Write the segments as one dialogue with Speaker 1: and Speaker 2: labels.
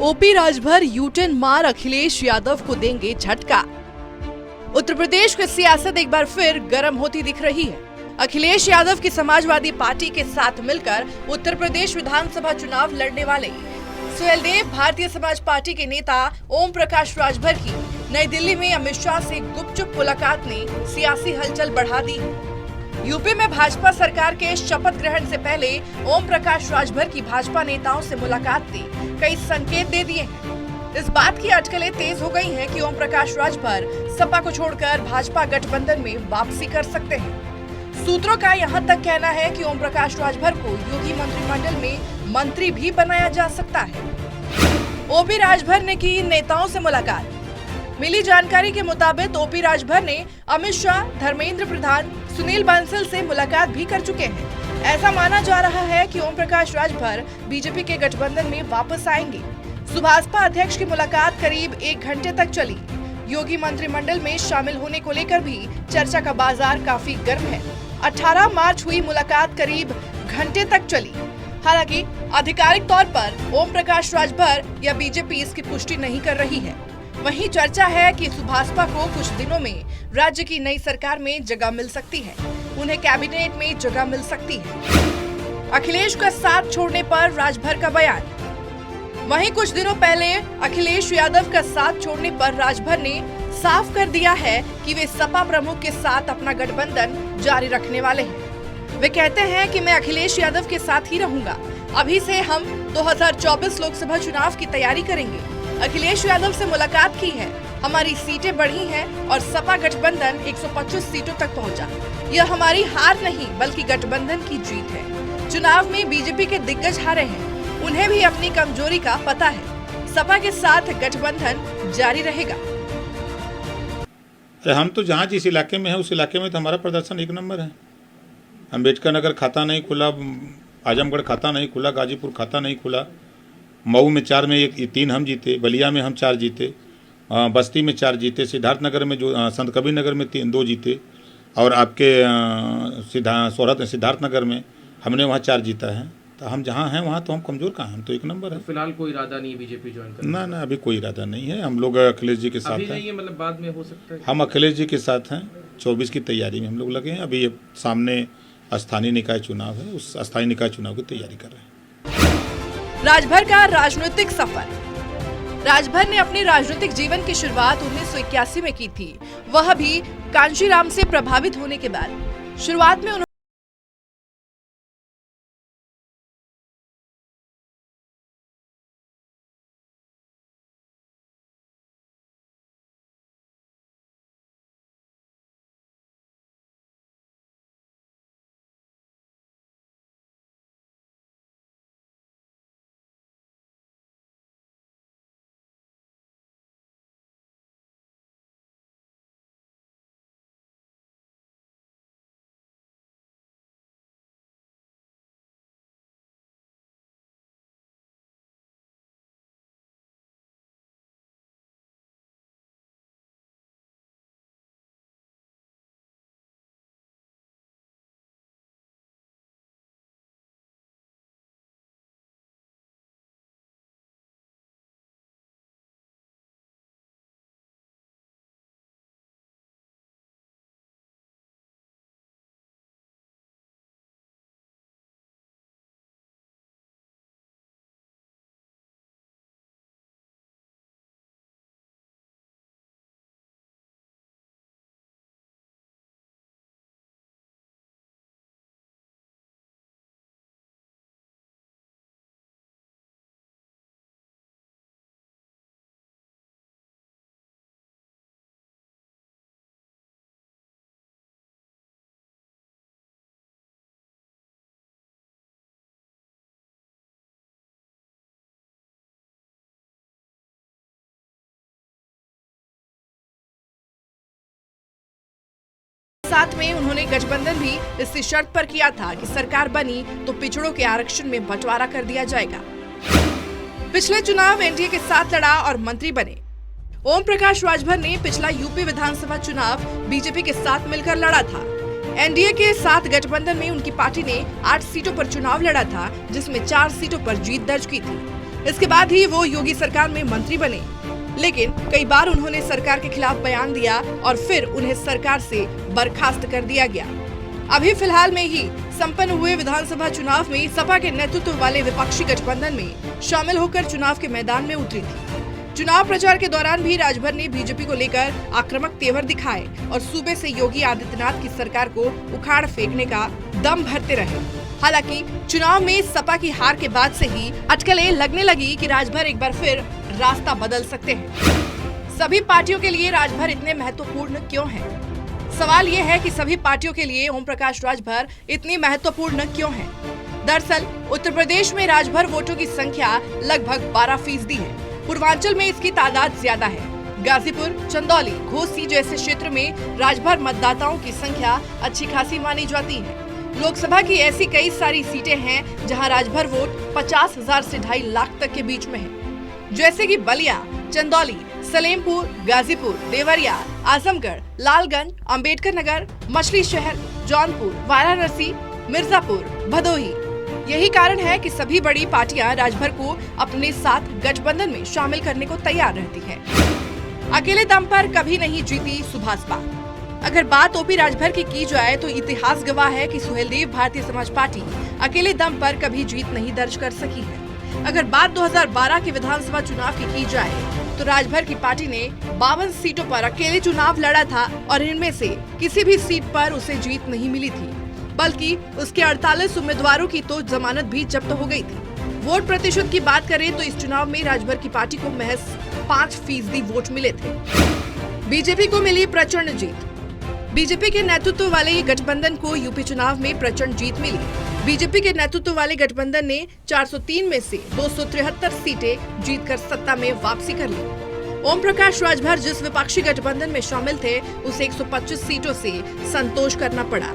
Speaker 1: OP Rajbhar U turn मार अखिलेश यादव को देंगे झटका। उत्तर प्रदेश की सियासत एक बार फिर गर्म होती दिख रही है। अखिलेश यादव की समाजवादी पार्टी के साथ मिलकर उत्तर प्रदेश विधानसभा चुनाव लड़ने वाले सुहेलदेव भारतीय समाज पार्टी के नेता ओम प्रकाश राजभर की नई दिल्ली में अमित शाह से गुपचुप मुलाकात ने सियासी हलचल बढ़ा दी है। यूपी में भाजपा सरकार के शपथ ग्रहण से पहले ओम प्रकाश राजभर की भाजपा नेताओं से मुलाकात ने कई संकेत दे दिए हैं। इस बात की अटकलें तेज हो गई हैं कि ओम प्रकाश राजभर सपा को छोड़कर भाजपा गठबंधन में वापसी कर सकते हैं। सूत्रों का यहां तक कहना है कि ओम प्रकाश राजभर को योगी मंत्रिमंडल में मंत्री भी बनाया जा सकता है। ओपी राजभर ने की नेताओं से मुलाकात। मिली जानकारी के मुताबिक ओपी राजभर ने अमित शाह, धर्मेंद्र प्रधान, सुनील बंसल से मुलाकात भी कर चुके हैं। ऐसा माना जा रहा है कि ओम प्रकाश राजभर बीजेपी के गठबंधन में वापस आएंगे। सुभाषपा अध्यक्ष की मुलाकात करीब 1 घंटे तक चली। योगी मंत्रिमंडल में शामिल होने को लेकर भी चर्चा का बाजार काफी गर्म है। 18 मार्च हुई मुलाकात करीब घंटे तक चली। हालांकि आधिकारिक तौर पर ओम प्रकाश राजभर या बीजेपी इसकी पुष्टि नहीं कर रही है। वहीं चर्चा है कि सुभाषपा को कुछ दिनों में राज्य की नई सरकार में जगह मिल सकती है। उन्हें कैबिनेट में जगह मिल सकती है। अखिलेश का साथ छोड़ने पर राजभर का बयान। वहीं कुछ दिनों पहले अखिलेश यादव का साथ छोड़ने पर राजभर ने साफ कर दिया है कि वे सपा प्रमुख के साथ अपना गठबंधन जारी रखने वाले हैं। वे कहते हैं कि मैं अखिलेश यादव के साथ ही रहूंगा। अभी से हम 2024 लोकसभा चुनाव की तैयारी करेंगे। अखिलेश यादव से मुलाकात की है। हमारी सीटें बढ़ी हैं और सपा गठबंधन 125 सीटों तक पहुंचा। यह हमारी हार नहीं बल्कि गठबंधन की जीत है। चुनाव में बीजेपी के दिग्गज हारे हैं। उन्हें भी अपनी कमजोरी का पता है। सपा के साथ गठबंधन जारी रहेगा।
Speaker 2: हम तो जहाँ जिस इलाके में है उस इलाके में तो हमारा प्रदर्शन 1 नंबर है। अम्बेडकर नगर खाता नहीं खुला, आजमगढ़ खाता नहीं खुला, गाजीपुर खाता नहीं खुला, मऊ में 4 में 3 हम जीते, बलिया में हम 4 जीते, बस्ती में 4 जीते, सिद्धार्थनगर में जो संत कबीर नगर में 2 जीते और आपके सिद्धार्थनगर में हमने वहाँ 4 जीता है। तो हम जहाँ हैं वहाँ तो हम कमज़ोर कहाँ हैं, हम तो 1 नंबर है।
Speaker 3: तो फिलहाल कोई इरादा नहीं है बीजेपी ज्वाइन करने?
Speaker 2: ना अभी कोई इरादा नहीं है। हम लोग अखिलेश जी के साथ हैं।
Speaker 3: नहीं है, मतलब बाद में हो सकता है।
Speaker 2: हम अखिलेश जी के साथ हैं। 24 की तैयारी में हम लोग लगे हैं। अभी ये सामने स्थानीय निकाय चुनाव है, उस स्थानीय निकाय चुनाव की तैयारी कर रहे हैं।
Speaker 1: राजभर का राजनीतिक सफर। राजभर ने अपने राजनीतिक जीवन की शुरुआत 1981 में की थी, वह भी कांशीराम से प्रभावित होने के बाद। शुरुआत में साथ में उन्होंने गठबंधन भी इसी शर्त पर किया था कि सरकार बनी तो पिछड़ों के आरक्षण में बंटवारा कर दिया जाएगा। पिछले चुनाव एनडीए के साथ लड़ा और मंत्री बने। ओम प्रकाश राजभर ने पिछला यूपी विधानसभा चुनाव बीजेपी के साथ मिलकर लड़ा था। एनडीए के साथ गठबंधन में उनकी पार्टी ने 8 सीटों पर चुनाव लड़ा था, जिसमें 4 सीटों पर जीत दर्ज की थी। इसके बाद ही वो योगी सरकार में मंत्री बने, लेकिन कई बार उन्होंने सरकार के खिलाफ बयान दिया और फिर उन्हें सरकार से बर्खास्त कर दिया गया। अभी फिलहाल में ही संपन्न हुए विधानसभा चुनाव में सपा के नेतृत्व वाले विपक्षी गठबंधन में शामिल होकर चुनाव के मैदान में उतरी थी। चुनाव प्रचार के दौरान भी राजभर ने बीजेपी को लेकर आक्रामक तेवर दिखाए और सूबे से योगी आदित्यनाथ की सरकार को उखाड़ फेंकने का दम भरते रहे। हालांकि चुनाव में सपा की हार के बाद से ही अटकलें लगने लगी कि राजभर एक बार फिर रास्ता बदल सकते हैं। सभी पार्टियों के लिए राजभर इतने महत्वपूर्ण क्यों है? सवाल ये है कि सभी पार्टियों के लिए ओम प्रकाश राजभर इतनी महत्वपूर्ण क्यों है? दरअसल उत्तर प्रदेश में राजभर वोटों की संख्या लगभग 12% है। पूर्वांचल में इसकी तादाद ज्यादा है। गाजीपुर, चंदौली, घोसी जैसे क्षेत्र में राजभर मतदाताओं की संख्या अच्छी खासी मानी जाती है। लोकसभा की ऐसी कई सारी सीटें हैं जहां राजभर वोट 50,000 से 2.5 लाख तक के बीच में है, जैसे कि बलिया, चंदौली, सलेमपुर, गाजीपुर, देवरिया, आजमगढ़, लालगंज, अंबेडकर नगर, मछली शहर, जौनपुर, वाराणसी, मिर्जापुर, भदोही। यही कारण है कि सभी बड़ी पार्टियां राजभर को अपने साथ गठबंधन में शामिल करने को तैयार रहती हैं। अकेले दम पर कभी नहीं जीती सुभाषपा। अगर बात ओपी राजभर की जाए तो इतिहास गवाह है कि सुहेलदेव भारतीय समाज पार्टी अकेले दम पर कभी जीत नहीं दर्ज कर सकी है। अगर बात 2012 के विधानसभा चुनाव की जाए तो राजभर की पार्टी ने 52 सीटों पर अकेले चुनाव लड़ा था और इनमें से किसी भी सीट पर उसे जीत नहीं मिली थी, बल्कि उसके 48 उम्मीदवारों की तो जमानत भी जब्त हो गई थी। वोट प्रतिशत की बात करें तो इस चुनाव में राजभर की पार्टी को महज 5% वोट मिले थे। बीजेपी को मिली प्रचंड जीत। बीजेपी के नेतृत्व वाले ये गठबंधन को यूपी चुनाव में प्रचंड जीत मिली। बीजेपी के नेतृत्व वाले गठबंधन ने 403 में से 273 सीटें जीतकर सत्ता में वापसी कर ली। ओम प्रकाश राजभर जिस विपक्षी गठबंधन में शामिल थे उसे 125 सीटों से संतोष करना पड़ा।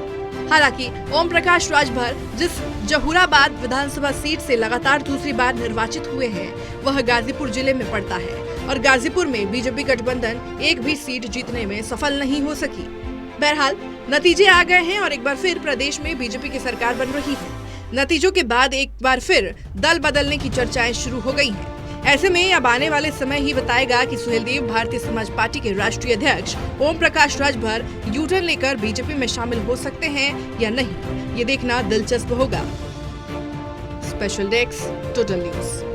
Speaker 1: हालांकि ओम प्रकाश राजभर जिस जहूराबाद विधानसभा सीट से लगातार दूसरी बार निर्वाचित हुए हैं वह गाजीपुर जिले में पड़ता है और गाजीपुर में बीजेपी गठबंधन एक भी सीट जीतने में सफल नहीं हो सकी। बहरहाल नतीजे आ गए हैं और एक बार फिर प्रदेश में बीजेपी की सरकार बन रही है। नतीजों के बाद एक बार फिर दल बदलने की चर्चाएं शुरू हो गई हैं। ऐसे में अब आने वाले समय ही बताएगा कि सुहेलदेव भारतीय समाज पार्टी के राष्ट्रीय अध्यक्ष ओम प्रकाश राजभर यूटर्न लेकर बीजेपी में शामिल हो सकते हैं या नहीं, ये देखना दिलचस्प होगा। Special desk, total news.